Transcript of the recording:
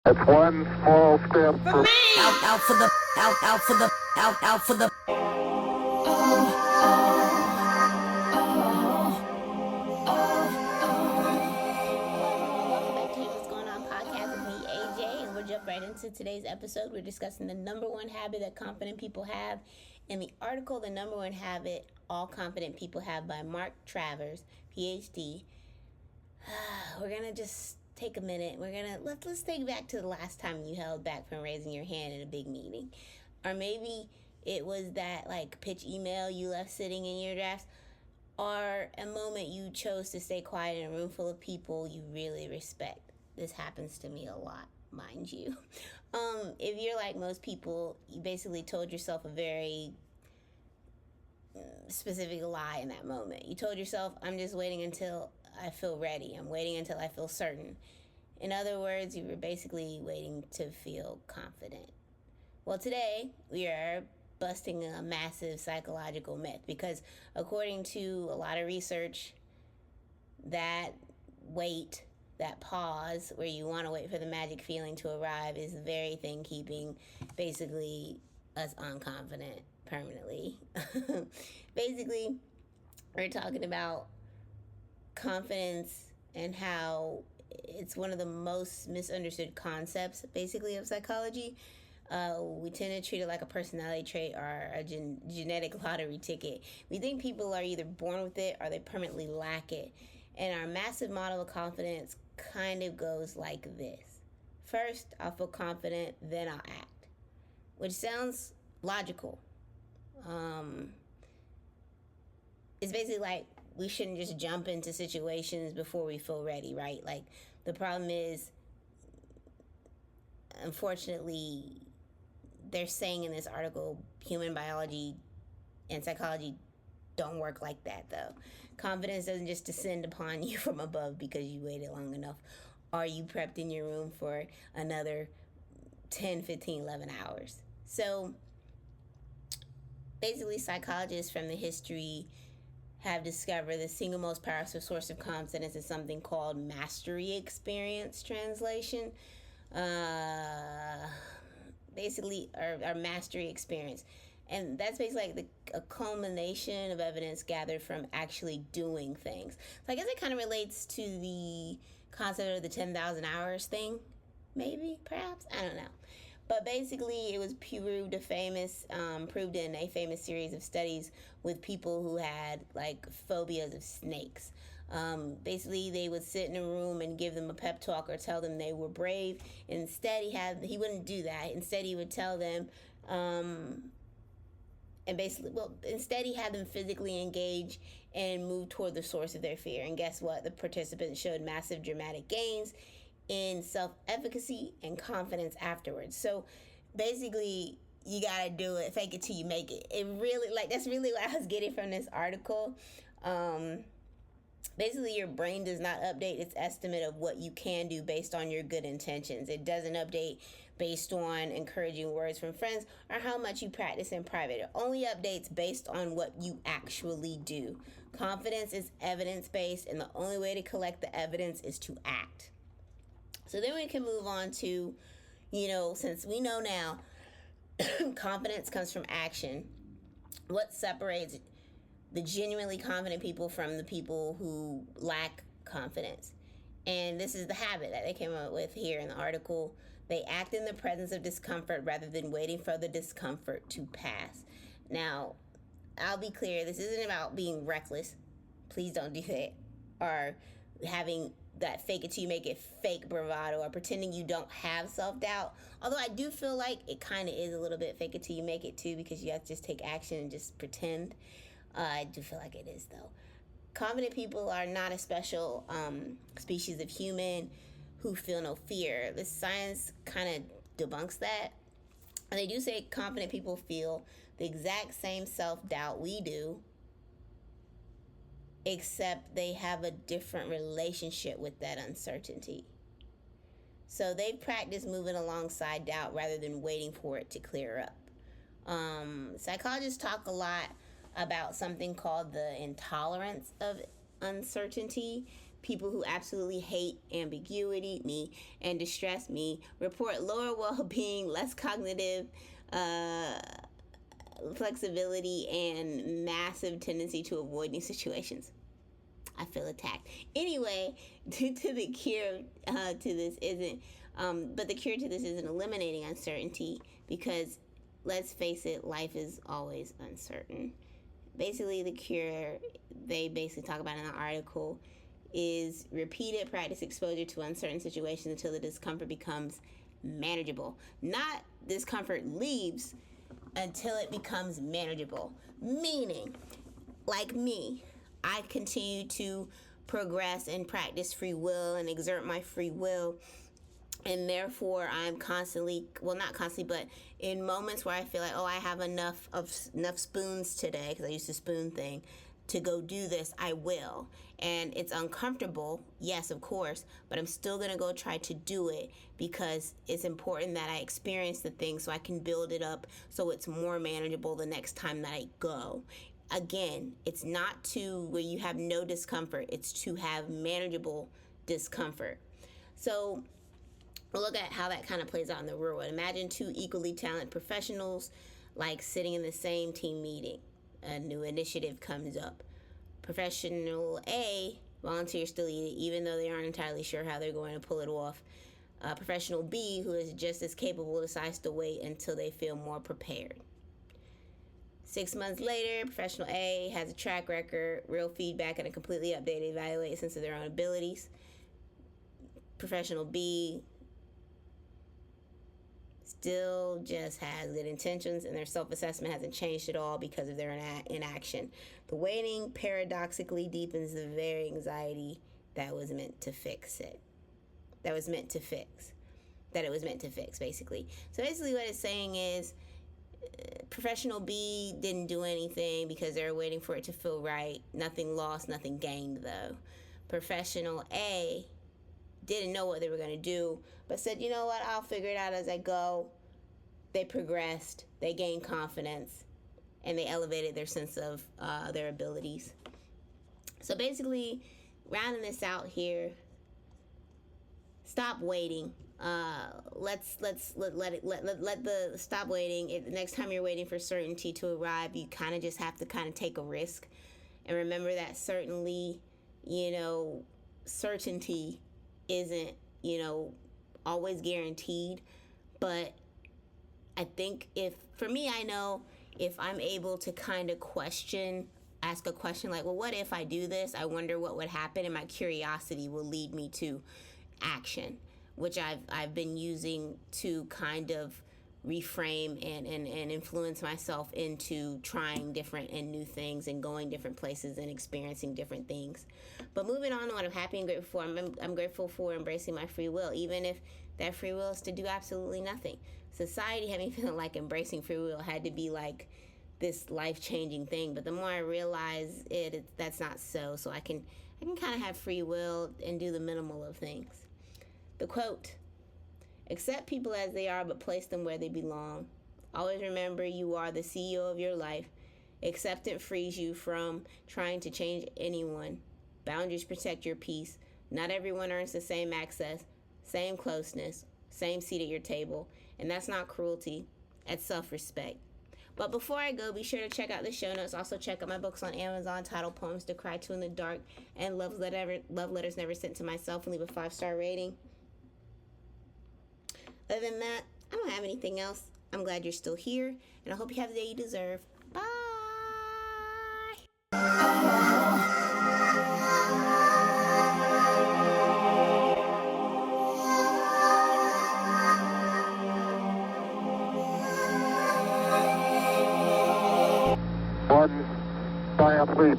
That's one small step for man. Out for the out for the Welcome back to What's Going On podcast with me, AJ, and we'll jump right into today's episode. We're discussing the number one habit that confident people have. In the article, The Number One Habit All Confident People Have by Mark Travers, PhD. We're gonna just take a minute. Let's think back to the last time you held back from raising your hand in a big meeting. Or maybe it was that pitch email you left sitting in your drafts, or a moment you chose to stay quiet in a room full of people you really respect. This happens to me a lot, mind you. If you're like most people, you basically told yourself a very specific lie in that moment. You told yourself, I'm just waiting until I feel ready. I'm waiting until I feel certain. In other words, you were basically waiting to feel confident. Well, today we are busting a massive psychological myth because according to a lot of research, that wait, that pause where you want to wait for the magic feeling to arrive is the very thing keeping basically us unconfident permanently. Basically, we're talking about confidence and how it's one of the most misunderstood concepts basically of psychology. We tend to treat it like a personality trait or a genetic lottery ticket. We think people are either born with it or they permanently lack it. And our massive model of confidence kind of goes like this. First, I'll feel confident, then I'll act. Which sounds logical. It's basically like we shouldn't just jump into situations before we feel ready, right? Like, the problem is, unfortunately, they're saying in this article, human biology and psychology don't work like that, though. Confidence doesn't just descend upon you from above because you waited long enough, or you prepped in your room for another 10, 15, 11 hours. So, basically, psychologists from the history have discovered the single most powerful source of confidence is something called mastery experience translation. Basically, our mastery experience. And that's basically like a culmination of evidence gathered from actually doing things. So I guess it kind of relates to the concept of the 10,000 hours thing. Maybe, perhaps, I don't know. But basically, it was proved in a famous series of studies with people who had phobias of snakes. Basically, they would sit in a room and give them a pep talk or tell them they were brave. Instead, he wouldn't do that. Instead, he would tell them, instead he had them physically engage and move toward the source of their fear. And guess what? The participants showed massive dramatic gains in self-efficacy and confidence afterwards. So basically, you gotta do it, fake it till you make it. It really, that's really what I was getting from this article. Basically, your brain does not update its estimate of what you can do based on your good intentions. It doesn't update based on encouraging words from friends or how much you practice in private. It only updates based on what you actually do. Confidence is evidence-based, and the only way to collect the evidence is to act. So then we can move on to, since we know now confidence comes from action, what separates the genuinely confident people from the people who lack confidence? And this is the habit that they came up with here in the article. They act in the presence of discomfort rather than waiting for the discomfort to pass. Now, I'll be clear, this isn't about being reckless. Please don't do that. Or having that fake it till you make it fake bravado or pretending you don't have self-doubt. Although I do feel like it kind of is a little bit fake it till you make it too, because you have to just take action and just pretend. I do feel like it is, though. Confident people are not a special species of human who feel no fear. The science kind of debunks that. And they do say confident people feel the exact same self-doubt we do, except they have a different relationship with that uncertainty. So they practice moving alongside doubt rather than waiting for it to clear up. Psychologists talk a lot about something called the intolerance of uncertainty. People who absolutely hate ambiguity, me, and distress, me, report lower well-being, less cognitive flexibility, and massive tendency to avoid new situations. I feel attacked. Anyway, the cure to this isn't, but the cure to this isn't eliminating uncertainty, because let's face it, life is always uncertain. Basically, the cure they basically talk about in the article is repeated practice exposure to uncertain situations until the discomfort becomes manageable. Not discomfort leaves until it becomes manageable. Meaning, like me, I continue to progress and practice free will and exert my free will. And therefore, I'm constantly, well, not constantly, but in moments where I feel like, oh, I have enough spoons today, because I used to spoon thing, to go do this, I will. And it's uncomfortable, yes, of course, but I'm still going to go try to do it, because it's important that I experience the thing so I can build it up so it's more manageable the next time that I go. Again, it's not to where you have no discomfort, it's to have manageable discomfort. So we'll look at how that kind of plays out in the real world. Imagine two equally talented professionals like sitting in the same team meeting. A new initiative comes up. Professional A volunteers to lead it, even though they aren't entirely sure how they're going to pull it off. Professional B, who is just as capable, decides to wait until they feel more prepared. 6 months later, Professional A has a track record, real feedback, and a completely updated evaluated sense of their own abilities. Professional B still just has good intentions, and their self-assessment hasn't changed at all because of their inaction. The waiting paradoxically deepens the very anxiety that was meant to fix it. That it was meant to fix, basically. So basically what it's saying is, Professional B didn't do anything because they were waiting for it to feel right. Nothing lost, nothing gained, though. Professional A didn't know what they were going to do, but said, you know what, I'll figure it out as I go. They progressed, they gained confidence, and they elevated their sense of their abilities. So basically, rounding this out here, stop waiting. Let the stop waiting. Next time you're waiting for certainty to arrive, you kind of just have to kind of take a risk, and remember that certainty isn't always guaranteed. But I think I know if I'm able to kind of ask a question like, well, what if I do this? I wonder what would happen, and my curiosity will lead me to action, which I've been using to kind of reframe and influence myself into trying different and new things and going different places and experiencing different things. But moving on to what I'm happy and grateful for, I'm grateful for embracing my free will, even if that free will is to do absolutely nothing. Society had me feeling like embracing free will had to be like this life-changing thing, but the more I realize that's not so. So I can kind of have free will and do the minimal of things. The quote: accept people as they are, but place them where they belong. Always remember you are the CEO of your life. Acceptance frees you from trying to change anyone. Boundaries protect your peace. Not everyone earns the same access, same closeness, same seat at your table. And that's not cruelty. That's self-respect. But before I go, be sure to check out the show notes. Also check out my books on Amazon titled Poems to Cry To in the Dark and Love Letters Never Sent to Myself, and leave a 5-star rating. Other than that, I don't have anything else. I'm glad you're still here, and I hope you have the day you deserve. Bye! One, giant leap